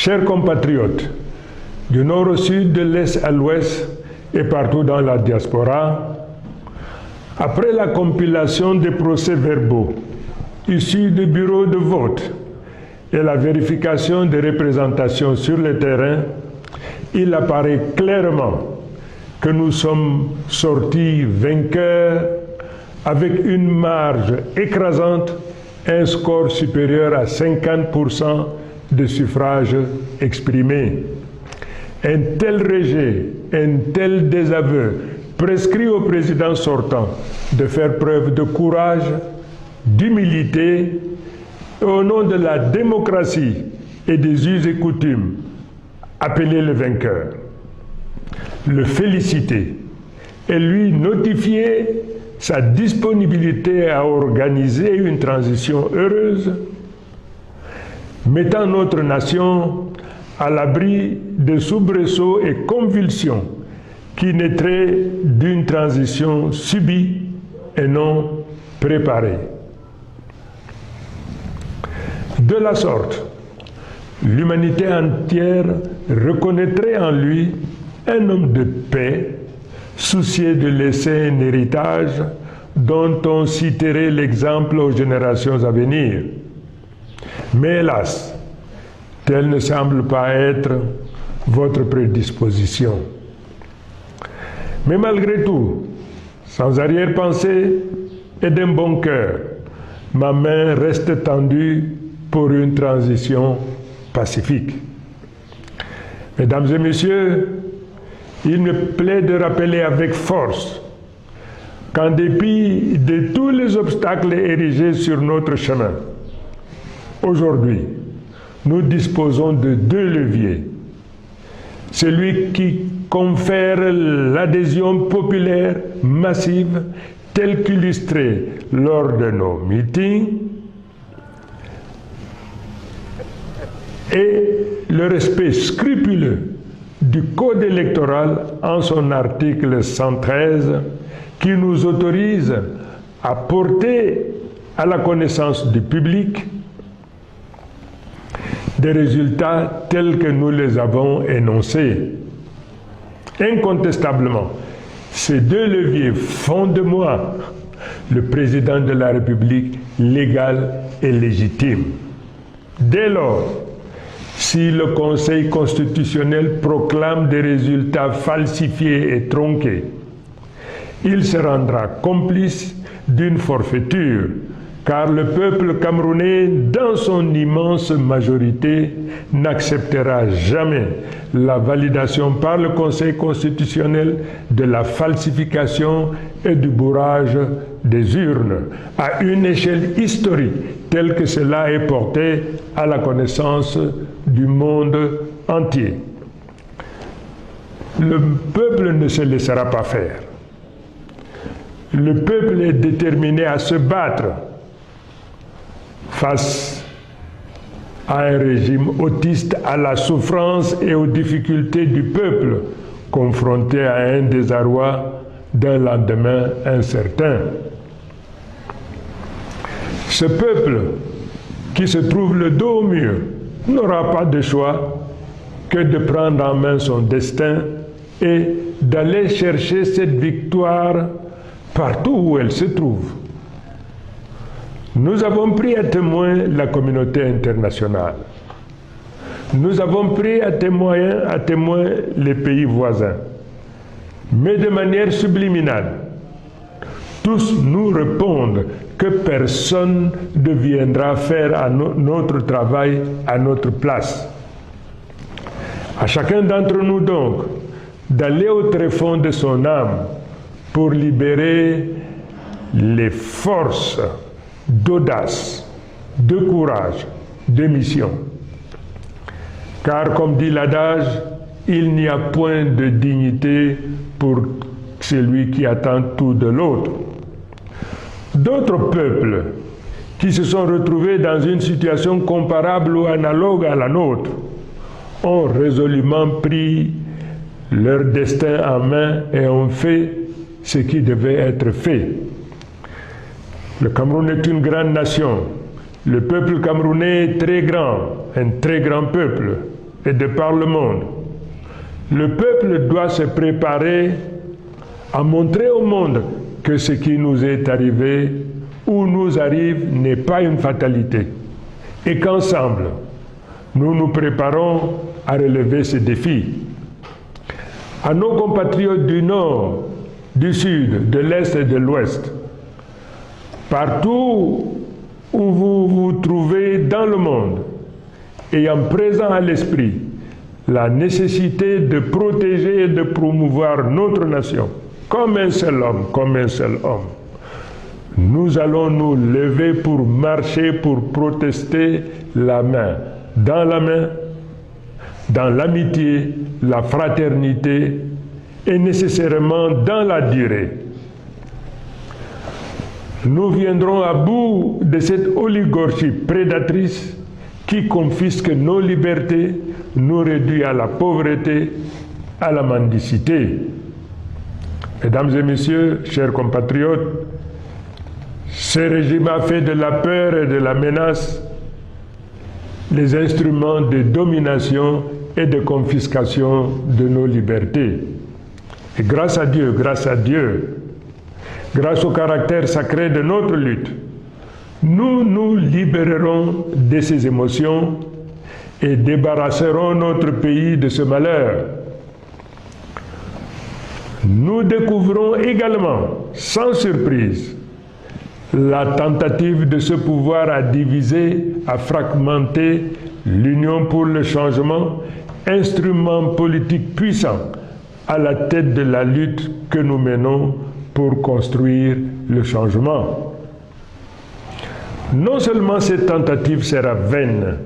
Chers compatriotes, du nord au sud, de l'est à l'ouest et partout dans la diaspora, après la compilation des procès-verbaux issus des bureaux de vote et la vérification des représentations sur le terrain, il apparaît clairement que nous sommes sortis vainqueurs avec une marge écrasante, un score supérieur à 50% de suffrages exprimés. Un tel rejet, un tel désaveu prescrit au président sortant de faire preuve de courage, d'humilité, et au nom de la démocratie et des us et coutumes, appeler le vainqueur, le féliciter et lui notifier sa disponibilité à organiser une transition heureuse, mettant notre nation à l'abri de soubresauts et convulsions qui naîtraient d'une transition subie et non préparée. De la sorte, l'humanité entière reconnaîtrait en lui un homme de paix, soucieux de laisser un héritage dont on citerait l'exemple aux générations à venir. Mais hélas, telle ne semble pas être votre prédisposition. Mais malgré tout, sans arrière-pensée et d'un bon cœur, ma main reste tendue pour une transition pacifique. Mesdames et messieurs, il me plaît de rappeler avec force qu'en dépit de tous les obstacles érigés sur notre chemin, aujourd'hui, nous disposons de deux leviers. Celui qui confère l'adhésion populaire massive telle qu'illustrée lors de nos meetings et le respect scrupuleux du Code électoral en son article 113 qui nous autorise à porter à la connaissance du public des résultats tels que nous les avons énoncés. Incontestablement, ces deux leviers font de moi le président de la République légal et légitime. Dès lors, si le Conseil constitutionnel proclame des résultats falsifiés et tronqués, il se rendra complice d'une forfaiture, car le peuple camerounais, dans son immense majorité, n'acceptera jamais la validation par le Conseil constitutionnel de la falsification et du bourrage des urnes à une échelle historique telle que cela est porté à la connaissance du monde entier. Le peuple ne se laissera pas faire. Le peuple est déterminé à se battre face à un régime autiste, à la souffrance et aux difficultés du peuple, confronté à un désarroi d'un lendemain incertain. Ce peuple, qui se trouve le dos au mur, n'aura pas de choix que de prendre en main son destin et d'aller chercher cette victoire partout où elle se trouve. Nous avons pris à témoin la communauté internationale. Nous avons pris à témoin les pays voisins. Mais de manière subliminale, tous nous répondent que personne ne viendra faire notre travail à notre place. À chacun d'entre nous donc d'aller au tréfonds de son âme pour libérer les forces d'audace, de courage, de mission. Car comme dit l'adage, il n'y a point de dignité pour celui qui attend tout de l'autre. D'autres peuples qui se sont retrouvés dans une situation comparable ou analogue à la nôtre ont résolument pris leur destin en main et ont fait ce qui devait être fait. Le Cameroun est une grande nation. Le peuple camerounais est très grand, un très grand peuple. et de par le monde. Le peuple doit se préparer à montrer au monde que ce qui nous est arrivé ou nous arrive n'est pas une fatalité et qu'ensemble, nous nous préparons à relever ces défis. À nos compatriotes du Nord, du Sud, de l'Est et de l'Ouest, partout où vous vous trouvez dans le monde, ayant présent à l'esprit la nécessité de protéger et de promouvoir notre nation, comme un seul homme, nous allons nous lever pour marcher, pour protester la main, dans l'amitié, la fraternité et nécessairement dans la durée. Nous viendrons à bout de cette oligarchie prédatrice qui confisque nos libertés, nous réduit à la pauvreté, à la mendicité. Mesdames et messieurs, chers compatriotes, ce régime a fait de la peur et de la menace les instruments de domination et de confiscation de nos libertés. Et grâce à Dieu, grâce au caractère sacré de notre lutte, nous nous libérerons de ces émotions et débarrasserons notre pays de ce malheur. Nous découvrons également, sans surprise, la tentative de ce pouvoir à diviser, à fragmenter l'Union pour le changement, instrument politique puissant à la tête de la lutte que nous menons pour construire le changement. Non seulement cette tentative sera vaine,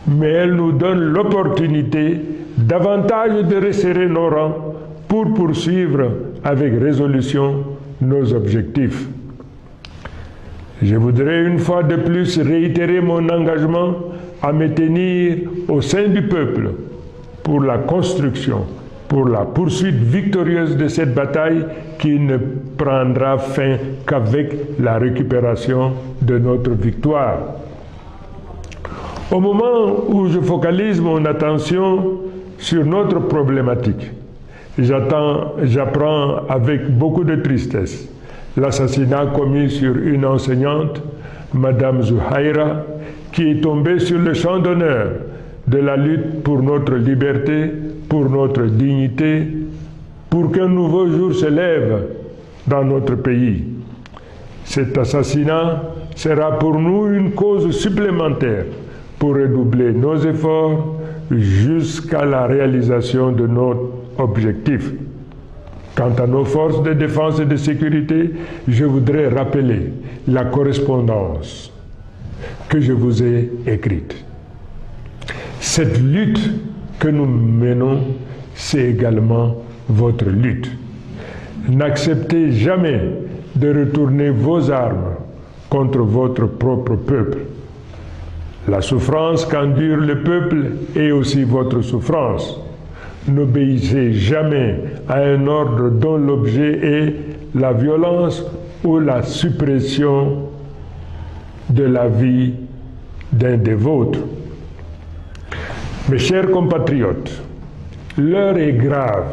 mais elle nous donne l'opportunité davantage de resserrer nos rangs pour poursuivre avec résolution nos objectifs. Je voudrais une fois de plus réitérer mon engagement à me tenir au sein du peuple pour la construction, pour la poursuite victorieuse de cette bataille qui ne prendra fin qu'avec la récupération de notre victoire. Au moment où je focalise mon attention sur notre problématique, j'apprends avec beaucoup de tristesse l'assassinat commis sur une enseignante, Madame Zouhaïra, qui est tombée sur le champ d'honneur de la lutte pour notre liberté, pour notre dignité, pour qu'un nouveau jour se lève dans notre pays. Cet assassinat sera pour nous une cause supplémentaire pour redoubler nos efforts jusqu'à la réalisation de notre objectif. Quant à nos forces de défense et de sécurité, je voudrais rappeler la correspondance que je vous ai écrite. Cette lutte que nous menons, c'est également votre lutte. N'acceptez jamais de retourner vos armes contre votre propre peuple. La souffrance qu'endure le peuple est aussi votre souffrance. N'obéissez jamais à un ordre dont l'objet est la violence ou la suppression de la vie d'un des vôtres. Mes chers compatriotes, l'heure est grave.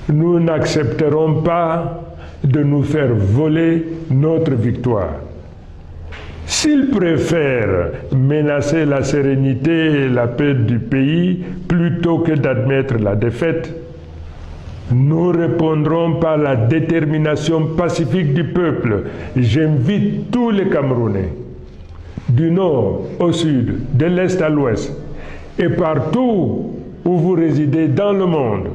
Nous n'accepterons pas de nous faire voler notre victoire. S'ils préfèrent menacer la sérénité et la paix du pays plutôt que d'admettre la défaite, nous répondrons par la détermination pacifique du peuple. J'invite tous les Camerounais, du nord au sud, de l'est à l'ouest, et partout où vous résidez dans le monde,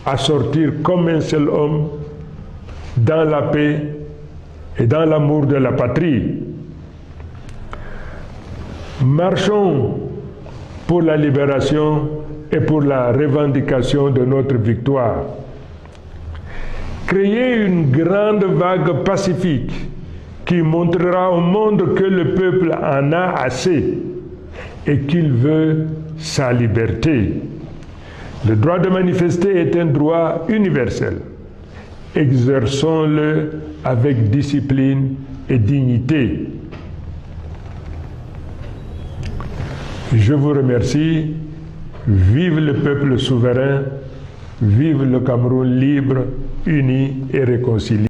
à sortir comme un seul homme dans la paix et dans l'amour de la patrie. Marchons pour la libération et pour la revendication de notre victoire. Créez une grande vague pacifique qui montrera au monde que le peuple en a assez et qu'il veut sa liberté. Le droit de manifester est un droit universel. Exerçons-le avec discipline et dignité. Je vous remercie. Vive le peuple souverain. Vive le Cameroun libre, uni et réconcilié.